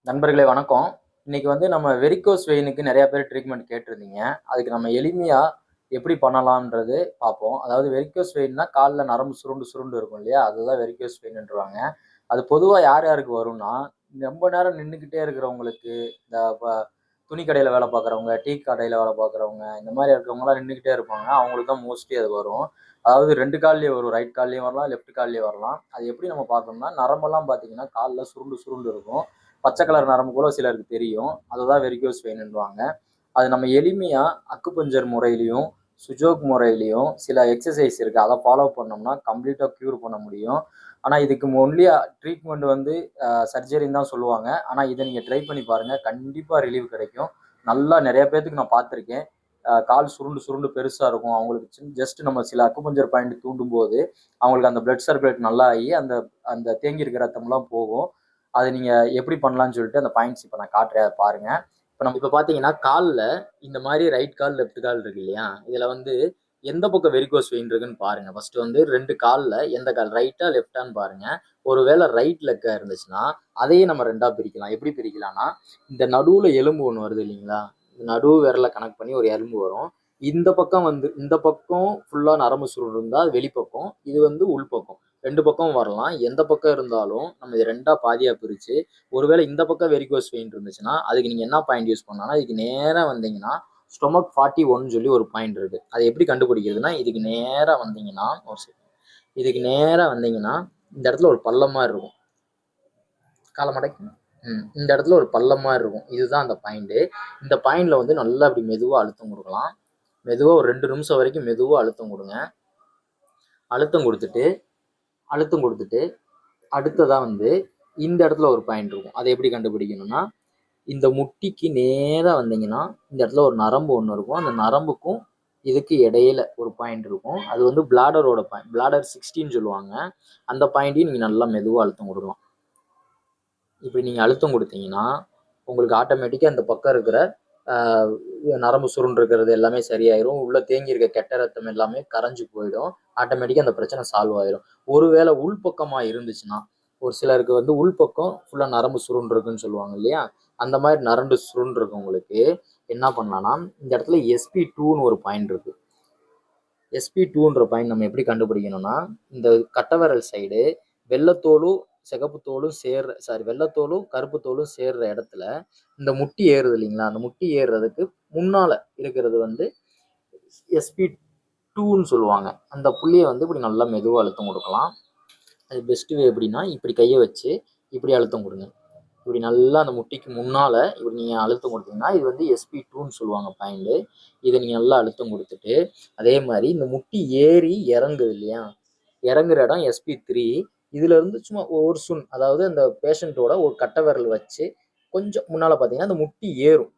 நண்பர்களே வணக்கம். இன்னைக்கு வந்து நம்ம வெரிகோஸ் வெயினுக்கு நிறைய பேர் ட்ரீட்மெண்ட் கேட்டிருந்தீங்க. அதுக்கு நம்ம எளிமையா எப்படி பண்ணலாம்ன்றது பார்ப்போம். அதாவது வெரிகோஸ் வெயின்னா கால்ல நரம்பு சுருண்டு சுருண்டு இருக்கும் இல்லையா? அதுதான் வெரிகோஸ் வெயின்னுன்றுவாங்க. அது பொதுவா யார் யாருக்கு வரும்னா, ரொம்ப நேரம் நின்னுக்கிட்டே இருக்கிறவங்களுக்கு, இந்த துணி கடையில வேலை பார்க்குறவங்க, டீ கடையில வேலை பார்க்குறவங்க, இந்த மாரி இருக்கிறவங்கலாம் நின்னுக்கிட்டே இருப்பாங்க. அவங்களுக்கு தான் மோஸ்ட்லி அது வரும். அதாவது 2 கால்லயும் வரும். ரைட் கால்லயும் வரலாம், லெஃப்ட் கால்லயும் வரலாம். அது எப்படி நம்ம பார்க்கணும்னா, நரம்பெல்லாம் பார்த்தீங்கன்னா, கால்ல சுருண்டு சுருண்டு இருக்கும். பச்சை கலர் நரம்பு கூட சிலருக்கு தெரியும். அததான் வெரிகோஸ் வெயின்னுவாங்க. அது நம்ம எளிமையா அக்குபஞ்சர் முறையிலயும், சுஜோக் முறையிலயும் சில எக்ஸர்சைஸ் இருக்கு. அத ஃபாலோ பண்ணோம்னா கம்ப்ளீட்டா க்யூர் பண்ண முடியும். ஆனா இதுக்கு ஒன்லி ட்ரீட்மெண்ட் வந்து சர்ஜரின்னு தான் சொல்லுவாங்க. ஆனா இத நீங்க ட்ரை பண்ணி பாருங்க. கண்டிப்பா ரிலீவ் கிடைக்கும். நல்லா நெறைய பேத்துக்கு நான் பார்த்துருக்கேன். கால் சுருண்டு சுருண்டு பெருசா இருக்கும். அவங்களுக்கு ஜஸ்ட் நம்ம சில அக்குபஞ்சர் பாயிண்ட் தூண்டும்போது, அவங்களுக்கு அந்த பிளட் சர்க்குலேட் நல்லா ஆகி, அந்த அந்த தேங்கி இருக்கிற ரத்தம்லாம் போகும். அது நீங்க எப்படி பண்ணலாம்னு சொல்லிட்டு அந்த பாயிண்ட்ஸ் இப்ப நான் காட்டுறேன். அத பாருங்க. இப்ப பார்த்தீங்கன்னா, கால்ல இந்த மாரி ரைட் கால், லெஃப்ட் கால் இருக்கு இல்லையா? இதுல வந்து எந்த பக்கம் வெரிகோஸ் வெயின் இருக்குன்னு பாருங்க. ஃபர்ஸ்ட் வந்து 2 கால்ல எந்த கால் ரைட்டா, லெஃப்ட்டான்னு பாருங்க. ஒருவேள ரைட் லெக்கா இருந்துச்சுன்னா, அதையே நம்ம 2ஆ பிரிக்கலாம். எப்படி பிரிக்கலாம்னா, இந்த நடுவுல எலும்பு ஒண்ணு வருது இல்லைங்களா? நடு விரல கனெக்ட் பண்ணி ஒரு எலும்பு வரும். இந்த பக்கம் ஃபுல்லா நரம்பு சுருள் இருந்தா அது வெளிப்பக்கம். இது வந்து உள்பக்கம். 2 பக்கமும் வரலாம். எந்த பக்கம் இருந்தாலும் நம்ம இத 2ஆ பாதியா பிரிச்சு, ஒருவேளை இந்த பக்கம் வெரிகோஸ் வெயின் இருந்துச்சுன்னா, அதுக்கு நீங்க என்ன பாயிண்ட் யூஸ் பண்ணலாம்னா, இதுக்கு நேரா வந்தீங்கன்னா, ஸ்டொமக் 41 சொல்லி ஒரு பாயிண்ட் இருக்கு. அதை எப்படி கண்டுபிடிக்கிறதுன்னா, இதுக்கு நேரா வந்தீங்கன்னா, ஒரு செகண்ட். இதுக்கு நேரா வந்தீங்கன்னா, இந்த இடத்துல ஒரு பள்ளம் மாரி இருக்கும். கால மடக்கி இந்த இடத்துல ஒரு பள்ளம் மாரி இருக்கும். இதுதான் அந்த பாயிண்ட். இந்த பாயிண்ட்ல வந்து நல்லா அப்படி மெதுவா அழுத்தம் குடுக்கலாம். மெதுவா ஒரு 2 நிமிஷம் வரைக்கும் மெதுவா அழுத்தம் குடுங்க. அழுத்தம் குடுத்துட்டு அழுத்தம் குடுத்துட்டு அடுத்ததா வந்து இந்த இடத்துல ஒரு பாயிண்ட் இருக்கும். அதை எப்படி கண்டுபிடிக்கணும்னா, இந்த முட்டிக்கு நேரா வந்தீங்கன்னா, இந்த இடத்துல ஒரு நரம்பு ஒண்ணு இருக்கும். அந்த நரம்புக்கும் இதுக்கு இடையில ஒரு பாயிண்ட் இருக்கும். அது வந்து பிளாடரோட பாயிண்ட். பிளாடர் 16 சொல்லுவாங்க. அந்த பாயிண்ட்டையும் நீங்க நல்லா மெதுவா அழுத்தம் குடுக்கலாம். இப்படி நீங்க அழுத்தம் குடுத்தீங்கன்னா, உங்களுக்கு ஆட்டோமேட்டிக்கா இந்த பக்கம் இருக்கிற நரம்பு சுருண்டு இருக்கிறது எல்லாமே சரியாயிரும். உள்ள தேங்கி இருக்க கெட்ட ரத்தம் எல்லாமே கரைஞ்சு போயிடும். ஆட்டோமேட்டிக்கா அந்த பிரச்சனை சால்வ் ஆயிரும். ஒருவேளை உள்பக்கமா இருந்துச்சுன்னா, ஒரு சிலருக்கு வந்து உள்பக்கம் ஃபுல்லா நரம்பு சுருண்டு இருக்குன்னு சொல்லுவாங்க இல்லையா? அந்த மாதிரி நரம்பு சுருண்டு இருக்கவங்களுக்கு என்ன பண்ணலாம்னா, இந்த இடத்துல SP2ன்னு ஒரு பாயிண்ட் இருக்கு. SP2ன்ற பாயிண்ட் நம்ம எப்படி கண்டுபிடிக்கணும்னா, இந்த கட்டவிரல் சைடு வெள்ளத்தோலும் சிகப்பு தோலும் வெள்ளத்தோலும் கருப்பு தோலும் சேர்ற இடத்துல இந்த முட்டி ஏறுது இல்லைங்களா? அந்த முட்டி ஏறுறதுக்கு முன்னால இருக்கிறது வந்து SP2ன்னு சொல்லுவாங்க. அந்த புள்ளிய வந்து இப்படி நல்லா மெதுவா அழுத்தம் கொடுக்கலாம். அது பெஸ்ட் வே எப்படின்னா, இப்படி கையை வச்சு இப்படி அழுத்தம் கொடுங்க. இப்படி நல்லா அந்த முட்டிக்கு முன்னால இப்படி நீங்க அழுத்தம் கொடுத்தீங்கன்னா, இது வந்து SP2ன்னு சொல்லுவாங்க பாயிண்ட். இதை நீங்க நல்லா அழுத்தம் கொடுத்துட்டு, அதே மாதிரி இந்த முட்டி ஏறி இறங்குது இல்லையா? இறங்குற இடம் SP3. இதுல இருந்து சும்மா ஒரு சுன், அதாவது அந்த பேஷண்டோட ஒரு கட்டை விரல் வச்சு கொஞ்சம் முன்னால பாத்தீங்கன்னா அந்த முட்டி ஏறும்.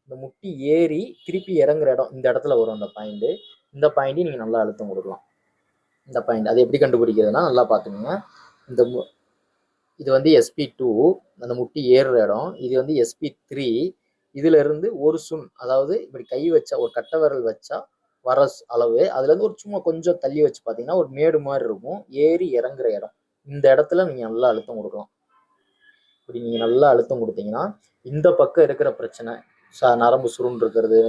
இந்த முட்டி ஏறி திருப்பி இறங்குற இடம் இந்த இடத்துல வரும் அந்த பாயிண்ட். இந்த பாயிண்டையும் நீங்க நல்லா அழுத்தம் கொடுக்கலாம். இந்த பாயிண்ட் அது எப்படி கண்டுபிடிக்கிறதுனா நல்லா பாத்துக்கோங்க. இந்த இது வந்து SP2, அந்த முட்டி ஏறுற இடம். இது வந்து SP3. இதுல இருந்து ஒரு சுன், அதாவது இப்படி கை வச்சா ஒரு கட்டை விரல் வச்சா வர அளவு, அதுல இருந்து ஒரு சும்மா கொஞ்சம் தள்ளி வச்சு பாத்தீங்கன்னா ஒரு மேடு மாதிரி இருக்கும். ஏறி இறங்குற இடம். இந்த இடத்துல நீங்க நல்லா அழுத்தம் கொடுக்கலாம். இப்படி நீங்க நல்லா அழுத்தம் கொடுத்தீங்கன்னா, இந்த பக்கம் இருக்கிற பிரச்சனை, நரம்பு சுருண்டு இருக்கிறது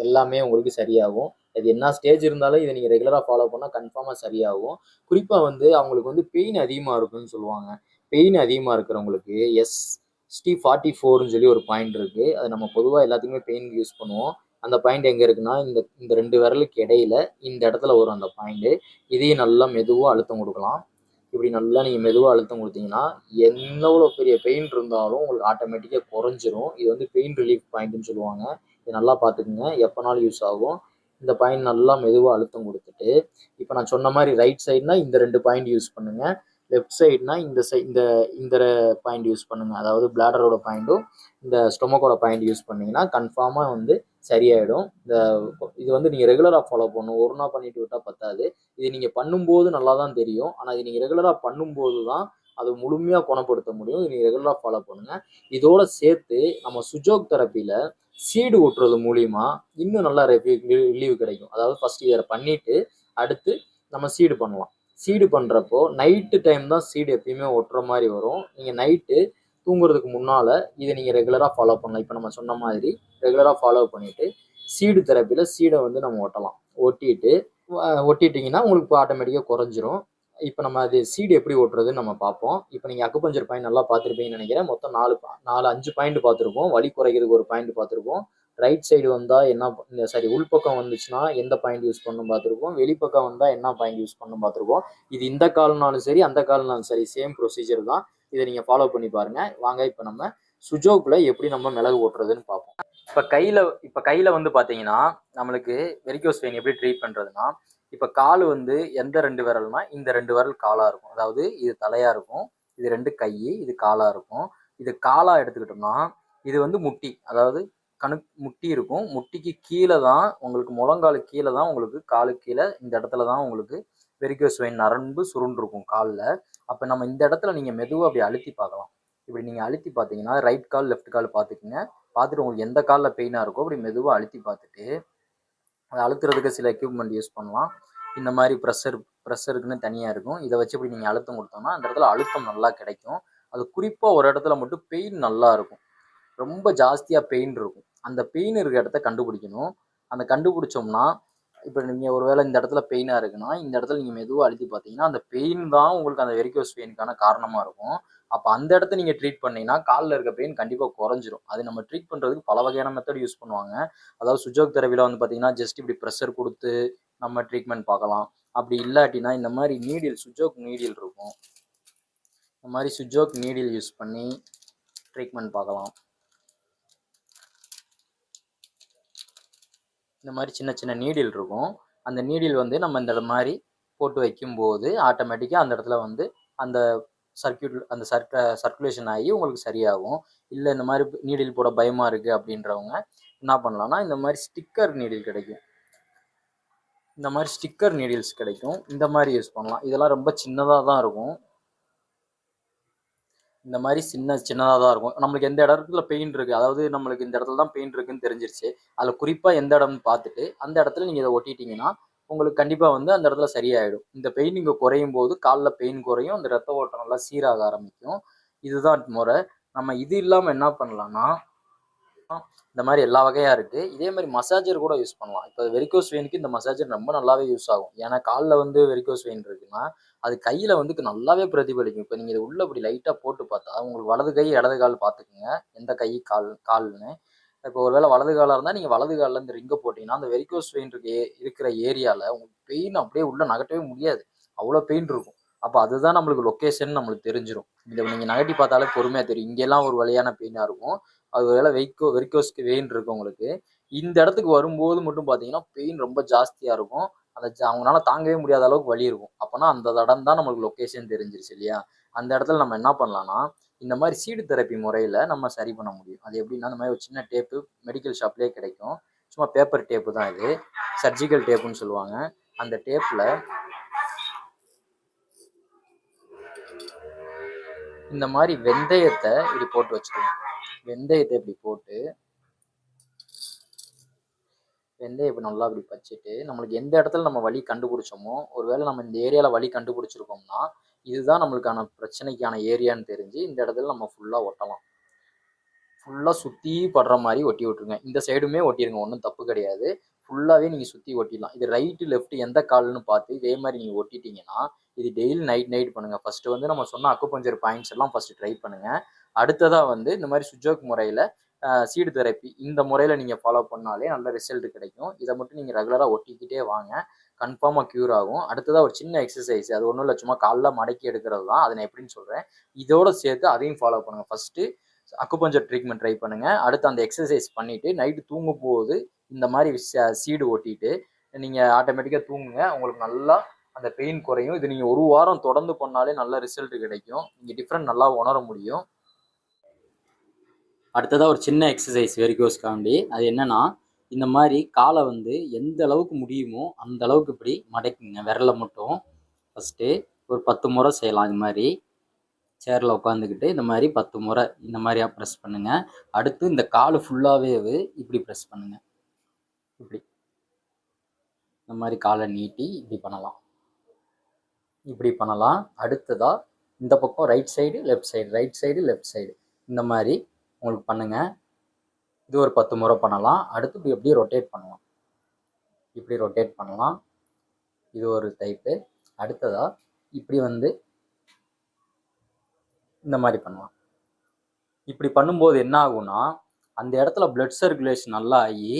எல்லாமே உங்களுக்கு சரியாகும். இது என்ன ஸ்டேஜ் இருந்தாலும் இதை நீங்க ரெகுலரா ஃபாலோ பண்ணா கன்ஃபார்மா சரியாகும். குறிப்பா வந்து அவங்களுக்கு வந்து பெயின் அதிகமா இருக்குன்னு சொல்லுவாங்க. பெயின் அதிகமா இருக்கிறவங்களுக்கு ST44ன்னு சொல்லி ஒரு பாயிண்ட் இருக்கு. அது நம்ம பொதுவா எல்லாத்துக்குமே பெயின் யூஸ் பண்ணுவோம். அந்த பாயிண்ட் எங்க இருக்குன்னா, இந்த 2 விரலுக்கு இடையில இந்த இடத்துல வரும் அந்த பாயிண்ட். இதையும் நல்லா மெதுவா அழுத்தம் கொடுக்கலாம். இப்படி நல்லா நீங்க மெதுவா அழுத்தம் கொடுத்தீங்கன்னா, எவ்வளவு பெரிய பெயின் இருந்தாலும் உங்களுக்கு ஆட்டோமேட்டிக்கா குறைஞ்சிரும். இது வந்து பெயின் ரிலீஃப் பாயிண்ட்னு சொல்லுவாங்க. இது நல்லா பார்த்துக்குங்க. எப்பனாலும் யூஸ் ஆகும். இந்த பாயிண்ட் நல்லா மெதுவா அழுத்தம் கொடுத்துட்டு, இப்போ நான் சொன்ன மாதிரி ரைட் சைடுனா இந்த 2 பாயிண்ட் யூஸ் பண்ணுங்க. லெஃப்ட் சைடுனா இந்த இந்த பாயிண்ட் யூஸ் பண்ணுங்க. அதாவது பிளாடரோட பாயிண்ட்டும் இந்த ஸ்டொமக்கோட பாயிண்ட் யூஸ் பண்ணீங்கன்னா கன்ஃபார்மா வந்து சரியாயிடும். இது வந்து நீங்க ரெகுலரா ஃபாலோ பண்ணணும். ஒரு நாள் பண்ணிட்டு விட்டா பத்தாது. இது நீங்க பண்ணும்போது நல்லா தான் தெரியும். ஆனா இது நீங்க ரெகுலரா பண்ணும்போது தான் அது முழுமையா குணப்படுத்த முடியும். இது நீங்க ரெகுலரா ஃபாலோ பண்ணுங்க. இதோட சேர்த்து நம்ம சுஜோக் தெரப்பில சீடு ஒட்டுறது மூலியமா இன்னும் நல்லா ரிலீவ் கிடைக்கும். அதாவது ஃபர்ஸ்ட் இயர் பண்ணிட்டு அடுத்து நம்ம சீடு பண்ணலாம். சீடு பண்றப்போ நைட்டு டைம் தான் சீடு எப்பயுமே ஒட்டுற மாதிரி வரும். நீங்க நைட்டு தூங்குறதுக்கு முன்னால் இதை நீங்கள் ரெகுலராக ஃபாலோ பண்ணலாம். இப்போ நம்ம சொன்ன மாதிரி ரெகுலராக ஃபாலோ பண்ணிவிட்டு சீடு தெரப்பியில் சீடை வந்து நம்ம ஒட்டலாம். ஒட்டிட்டிங்கன்னா உங்களுக்கு இப்போ ஆட்டோமேட்டிக்காக குறைஞ்சிரும். இப்போ நம்ம அது சீடு எப்படி ஓட்டுறதுன்னு நம்ம பார்ப்போம். இப்போ நீங்கள் அக்குபஞ்சர் பாயிண்ட் நல்லா பார்த்துருப்பீங்கன்னு நினைக்கிறேன். மொத்தம் 5 பாயிண்ட் பார்த்துருப்போம். வலி குறைக்கிறதுக்கு ஒரு பாயிண்ட் பார்த்துருப்போம். ரைட் சைடு வந்தால் என்ன உள்பக்கம் வந்துச்சுன்னா எந்த பாயிண்ட் யூஸ் பண்ணணும் பார்த்துருப்போம். வெளிப்பக்கம் வந்தால் என்ன பாயிண்ட் யூஸ் பண்ணணும் பார்த்துருப்போம். இது இந்த கால்னாலும் சரி அந்த கால்னாலும் சரி சேம் ப்ரொசீஜர் தான். இதை நீங்கள் ஃபாலோ பண்ணி பாருங்கள். வாங்க இப்போ நம்ம சுஜோக்கில் எப்படி நம்ம மிளகு ஓட்டுறதுன்னு பார்ப்போம். இப்போ கையில் வந்து பார்த்தீங்கன்னா நம்மளுக்கு வெரிகோஸ் வெயின் எப்படி ட்ரீட் பண்ணுறதுன்னா, இப்போ கால் வந்து எந்த 2 விரல்னா இந்த 2 விரல் காலாக இருக்கும். அதாவது இது தலையாக இருக்கும், இது 2 கை, இது காலாக இருக்கும். இது காலாக எடுத்துக்கிட்டோம்னா இது வந்து முட்டி, அதாவது முட்டி இருக்கும். முட்டிக்கு கீழே தான் உங்களுக்கு முழங்காலுக்கு கீழே தான் உங்களுக்கு காலுக்கு கீழே இந்த இடத்துல தான் உங்களுக்கு வெரிகோஸ் வெயின் நரம்பு சுருண்டிருக்கும் காலில். அப்போ நம்ம இந்த இடத்துல நீங்கள் மெதுவாக அப்படி அழுத்தி பார்க்கலாம். இப்படி நீங்கள் அழுத்தி பார்த்தீங்கன்னா ரைட் கால் லெஃப்ட் கால் பார்த்துக்குங்க. பார்த்துட்டு உங்களுக்கு எந்த காலில் பெயினாக இருக்கோ அப்படி மெதுவாக அழுத்தி பார்த்துட்டு அதை அழுத்துறதுக்கு சில எக்யூப்மெண்ட் யூஸ் பண்ணலாம். இந்த மாதிரி ப்ரெஷருக்குன்னு தனியாக இருக்கும். இதை வச்சு இப்படி நீங்கள் அழுத்தம் கொடுத்தோம்னா அந்த இடத்துல அழுத்தம் நல்லா கிடைக்கும். அது குறிப்பாக ஒரு இடத்துல மட்டும் பெயின் நல்லா இருக்கும், ரொம்ப ஜாஸ்தியாக பெயின் இருக்கும். அந்த பெயின் இருக்க இடத்த கண்டுபிடிக்கணும். அந்த கண்டுபிடிச்சோம்னா இப்போ நீங்கள் ஒரு வேளை இந்த இடத்துல பெயினாக இருக்குன்னா இந்த இடத்துல நீங்கள் மெதுவாக அழுத்தி பார்த்தீங்கன்னா அந்த பெயின் தான் உங்களுக்கு அந்த வெரிகோஸ் வெயினுக்கான காரணமாக இருக்கும். அப்போ அந்த இடத்த நீங்கள் ட்ரீட் பண்ணிங்கன்னா காலில் இருக்க பெயின் கண்டிப்பாக குறைஞ்சிரும். அது நம்ம ட்ரீட் பண்ணுறதுக்கு பல வகையான மெத்தட் யூஸ் பண்ணுவாங்க. அதாவது சுஜோக் தெரபியில் வந்து பார்த்தீங்கன்னா ஜஸ்ட் இப்படி ப்ரெஷர் கொடுத்து நம்ம ட்ரீட்மெண்ட் பார்க்கலாம். அப்படி இல்லாட்டினா இந்த மாதிரி நீடில், சுஜோக் நீடில் இருக்கும். இந்த மாதிரி சுஜோக் நீடில் யூஸ் பண்ணி ட்ரீட்மெண்ட் பார்க்கலாம். இந்த மாதிரி சின்ன சின்ன நீடில் இருக்கும். அந்த நீடில் வந்து நம்ம இந்த மாதிரி போட்டு வைக்கும்போது ஆட்டோமேட்டிக்காக அந்த இடத்துல வந்து அந்த சர்க்குலேஷன் ஆகி உங்களுக்கு சரியாகும். இல்லை இந்த மாதிரி நீடில் போட பயமாக இருக்குது அப்படின்றவங்க என்ன பண்ணலாம்னா இந்த மாதிரி ஸ்டிக்கர் நீடில் கிடைக்கும். இந்த மாதிரி ஸ்டிக்கர் நீடில்ஸ் கிடைக்கும். இந்த மாதிரி யூஸ் பண்ணலாம். இதெல்லாம் ரொம்ப சின்னதாக தான் இருக்கும். இந்த மாதிரி சின்னதாக தான் இருக்கும். நம்மளுக்கு எந்த இடத்துல பெயின் இருக்குது, அதாவது நம்மளுக்கு இந்த இடத்துல தான் பெயின் இருக்குன்னு தெரிஞ்சிருச்சு, அதில் குறிப்பாக எந்த இடம்னு பார்த்துட்டு அந்த இடத்துல நீங்கள் இதை ஒட்டிட்டீங்கன்னா உங்களுக்கு கண்டிப்பாக வந்து அந்த இடத்துல சரியாயிடும். இந்த பெயின் இங்கே குறையும் போது காலில் பெயின் குறையும், அந்த ரத்த ஓட்டம் நல்லா சீராக ஆரம்பிக்கும். இதுதான் முறை. நம்ம இது இல்லாமல் என்ன பண்ணலாம்னா இந்த மாதிரி எல்லா வகையாக இருக்குது. இதே மாதிரி மசாஜர் கூட யூஸ் பண்ணலாம். இப்போ வெரிகோஸ் வெயினுக்கு இந்த மசாஜர் ரொம்ப நல்லாவே யூஸ் ஆகும். ஏன்னா காலில் வந்து வெரிகோஸ் வெயின் இருக்குன்னா அது கையில் வந்து நல்லாவே பிரதிபலிக்கும். இப்போ நீங்கள் இதை உள்ள இப்படி லைட்டாக போட்டு பார்த்தா உங்களுக்கு வலது கை இடது கால் பார்த்துக்குங்க எந்த கை கால்னு. இப்போ ஒரு வேளை வலது காலாக இருந்தால் நீங்கள் வலது காலில் இந்த ரிங்கை போட்டிங்கன்னா அந்த வெரிகோஸ் வெயின் இருக்கிற ஏரியாவில் உங்களுக்கு பெயின் அப்படியே உள்ளே நகட்டவே முடியாது, அவ்வளோ பெயின் இருக்கும். அப்போ அதுதான் நம்மளுக்கு லொக்கேஷன் நம்மளுக்கு தெரிஞ்சிடும். இதை நீங்கள் நகட்டி பார்த்தாலே பொறுமையாக தெரியும். இங்கெல்லாம் ஒரு வழியான பெயினாக இருக்கும். அது வேலை வெரிகோஸ்க்கு வெயின் இருக்கு உங்களுக்கு. இந்த இடத்துக்கு வரும்போது மட்டும் பார்த்தீங்கன்னா பெயின் ரொம்ப ஜாஸ்தியாக இருக்கும். அவங்களால தாங்கவே முடியாத அளவுக்கு வலி இருக்கும். அப்போனா அந்த இடம் தான் நம்மளுக்கு லொக்கேஷன் தெரிஞ்சிருச்சு இல்லையா? அந்த இடத்துல நம்ம என்ன பண்ணலாம்னா இந்த மாதிரி சீடு தெரப்பி முறையில் நம்ம சரி பண்ண முடியும். அது எப்படின்னா இந்த மாதிரி ஒரு சின்ன டேப்பு மெடிக்கல் ஷாப்லேயே கிடைக்கும். சும்மா பேப்பர் டேப்பு தான் இது, சர்ஜிக்கல் டேப்புன்னு சொல்லுவாங்க. அந்த டேப்பில் இந்த மாதிரி வெந்தயத்தை இப்படி போட்டு வச்சுக்கலாம். வெந்தயத்தை இப்படி போட்டு வெந்தயம் இப்படி நல்லா இப்படி வச்சுட்டு நம்மளுக்கு எந்த இடத்துல நம்ம வலி கண்டுபிடிச்சோமோ, ஒருவேளை நம்ம இந்த ஏரியாவில் வலி கண்டுபிடிச்சிருக்கோம்னா இதுதான் நம்மளுக்கான பிரச்சனைக்கான ஏரியான்னு தெரிஞ்சு இந்த இடத்துல நம்ம ஃபுல்லாக ஒட்டலாம். ஃபுல்லாக சுற்றி படுற மாதிரி ஒட்டி விட்டுருங்க. இந்த சைடுமே ஒட்டிடுங்க, ஒன்றும் தப்பு கிடையாது. ஃபுல்லாகவே நீங்கள் சுற்றி ஒட்டிடலாம். இது ரைட்டு லெஃப்ட் எந்த கால்னு பார்த்து இதே மாதிரி நீங்கள் ஒட்டிட்டீங்கன்னா இது டெய்லி நைட் பண்ணுங்கள். ஃபஸ்ட்டு வந்து நம்ம சொன்ன அக்குபஞ்சர் பாயிண்ட்ஸ் எல்லாம் ஃபஸ்ட்டு ட்ரை பண்ணுங்கள். அடுத்ததாக வந்து இந்த மாதிரி சுஜோக் முறையில் சீடு தெரப்பி இந்த முறையில் நீங்கள் ஃபாலோ பண்ணாலே நல்ல ரிசல்ட் கிடைக்கும். இதை மட்டும் நீங்கள் ரெகுலராக ஒட்டிக்கிட்டே வாங்க, கன்ஃபார்மாக க்யூர் ஆகும். அடுத்ததாக ஒரு சின்ன எக்ஸசைஸ், அது ஒன்றும் இல்லை, சும்மா காலைல மடக்கி எடுக்கிறது தான். அதை நான் எப்படின்னு சொல்கிறேன், இதோடு சேர்த்து அதையும் ஃபாலோ பண்ணுங்கள். ஃபஸ்ட்டு அக்குபஞ்சர் ட்ரீட்மெண்ட் ட்ரை பண்ணுங்கள். அடுத்து அந்த எக்ஸசைஸ் பண்ணிவிட்டு நைட்டு தூங்கும் போது இந்த மாதிரி சீடு ஓட்டிட்டு நீங்கள் ஆட்டோமேட்டிக்காக தூங்குங்க. உங்களுக்கு நல்லா அந்த பெயின் குறையும். இது நீங்கள் 1 வாரம் தொடர்ந்து பண்ணாலே நல்ல ரிசல்ட் கிடைக்கும். நீங்கள் டிஃப்ரெண்ட் நல்லா உணர முடியும். அடுத்ததாக ஒரு சின்ன எக்ஸசைஸ் வெரிகோஸ்க்காண்டி, அது என்னென்னா இந்த மாதிரி காலை வந்து எந்த அளவுக்கு முடியுமோ அந்த அளவுக்கு இப்படி மடக்குங்க, விரலை மட்டும். ஃபஸ்ட்டு ஒரு 10 முறை செய்யலாம். இது மாதிரி சேரில் உட்காந்துக்கிட்டு இந்த மாதிரி 10 முறை இந்த மாதிரியா ப்ரெஸ் பண்ணுங்கள். அடுத்து இந்த கால் ஃபுல்லாகவே இப்படி ப்ரெஸ் பண்ணுங்கள். இப்படி இந்த மாதிரி காலை நீட்டி இப்படி பண்ணலாம். அடுத்ததாக இந்த பக்கம் right side left side, right side left side, இந்த மாதிரி உங்களுக்கு பண்ணுங்கள். இது ஒரு 10 முறை பண்ணலாம். அடுத்து இப்படி எப்படியே ரொட்டேட் பண்ணலாம். இப்படி ரொட்டேட் பண்ணலாம். இது ஒரு டைப்பு. அடுத்ததாக இப்படி வந்து இந்த மாதிரி பண்ணலாம். இப்படி பண்ணும்போது என்ன ஆகும்னா, அந்த இடத்துல பிளட் சர்க்குலேஷன் நல்லா ஆகி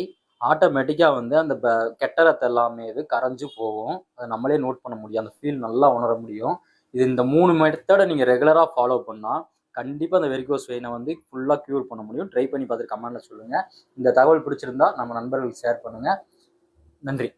ஆட்டோமேட்டிக்காக வந்து அந்த கெட்ட ரத்தம் எல்லாமே இது கரைஞ்சு போகும். அதை நம்மளே நோட் பண்ண முடியும். அந்த ஃபீல் நல்லா உணர முடியும். இது இந்த 3 மெத்தடை நீங்கள் ரெகுலராக ஃபாலோ பண்ணால் கண்டிப்பாக அந்த வெரிகோஸ் வெயினை வந்து ஃபுல்லாக க்யூர் பண்ண முடியும். ட்ரை பண்ணி பார்த்துட்டு கமெண்ட்டில் சொல்லுங்கள். இந்த தகவல் பிடிச்சிருந்தா நம்ம நண்பர்களுக்கு ஷேர் பண்ணுங்கள். நன்றி.